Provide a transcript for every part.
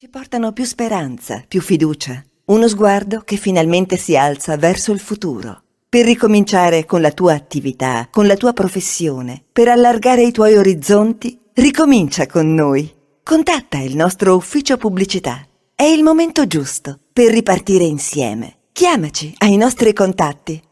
Ci portano più speranza, più fiducia, uno sguardo che finalmente si alza verso il futuro. Per ricominciare con la tua attività, con la tua professione, per allargare i tuoi orizzonti, ricomincia con noi. Contatta il nostro ufficio pubblicità. È il momento giusto per ripartire insieme. Chiamaci ai nostri contatti.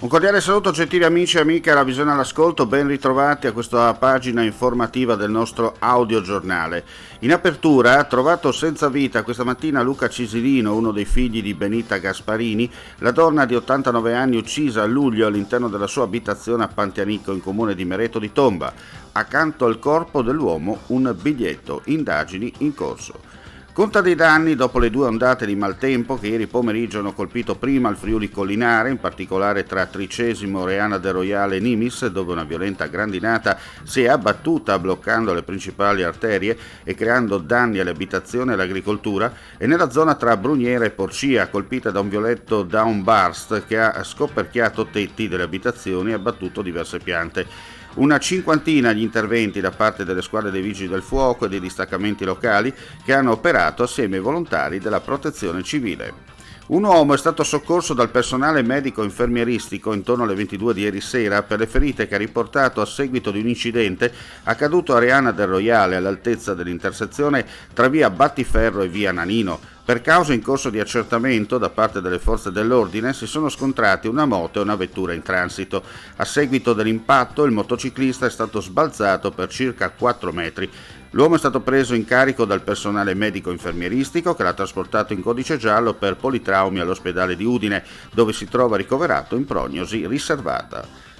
Un cordiale saluto gentili amici e amiche alla visione all'ascolto, ben ritrovati a questa pagina informativa del nostro audiogiornale. In apertura, trovato senza vita questa mattina Luca Cisilino, uno dei figli di Benita Gasparini, la donna di 89 anni uccisa a luglio all'interno della sua abitazione a Pantianico in comune di Mereto di Tomba. Accanto al corpo dell'uomo un biglietto, indagini in corso. Conta dei danni dopo le due ondate di maltempo che ieri pomeriggio hanno colpito prima il Friuli Collinare, in particolare tra Tricesimo, Reana del Royale e Nimis, dove una violenta grandinata si è abbattuta bloccando le principali arterie e creando danni alle abitazioni e all'agricoltura, e nella zona tra Bruniera e Porcia, colpita da un violento downburst che ha scoperchiato tetti delle abitazioni e abbattuto diverse piante. Una cinquantina gli interventi da parte delle squadre dei Vigili del Fuoco e dei distaccamenti locali che hanno operato assieme ai volontari della Protezione Civile. Un uomo è stato soccorso dal personale medico-infermieristico intorno alle 22 di ieri sera per le ferite che ha riportato a seguito di un incidente accaduto a Reana del Royale all'altezza dell'intersezione tra via Battiferro e via Nanino. Per causa in corso di accertamento da parte delle forze dell'ordine si sono scontrati una moto e una vettura in transito. A seguito dell'impatto il motociclista è stato sbalzato per circa 4 metri. L'uomo è stato preso in carico dal personale medico-infermieristico che l'ha trasportato in codice giallo per politraumi all'ospedale di Udine, dove si trova ricoverato in prognosi riservata.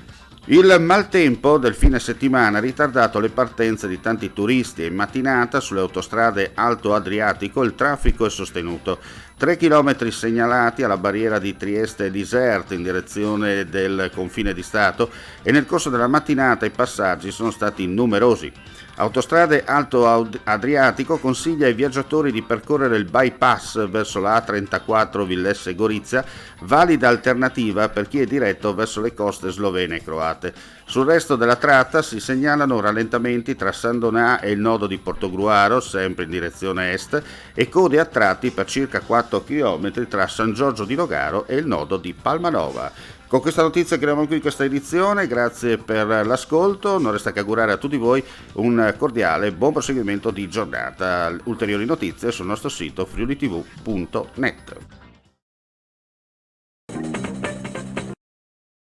Il maltempo del fine settimana ha ritardato le partenze di tanti turisti e in mattinata sulle autostrade Alto Adriatico il traffico è sostenuto. 3 chilometri segnalati alla barriera di Trieste e Isert in direzione del confine di Stato e nel corso della mattinata i passaggi sono stati numerosi. Autostrade Alto Adriatico consiglia ai viaggiatori di percorrere il bypass verso la A34 Villesse-Gorizia, valida alternativa per chi è diretto verso le coste slovene e croate. Sul resto della tratta si segnalano rallentamenti tra San Donà e il nodo di Portogruaro, sempre in direzione est, e code a tratti per circa 4 km tra San Giorgio di Nogaro e il nodo di Palmanova. Con questa notizia chiudiamo qui questa edizione, grazie per l'ascolto, non resta che augurare a tutti voi un cordiale buon proseguimento di giornata. Ulteriori notizie sul nostro sito friulitv.net.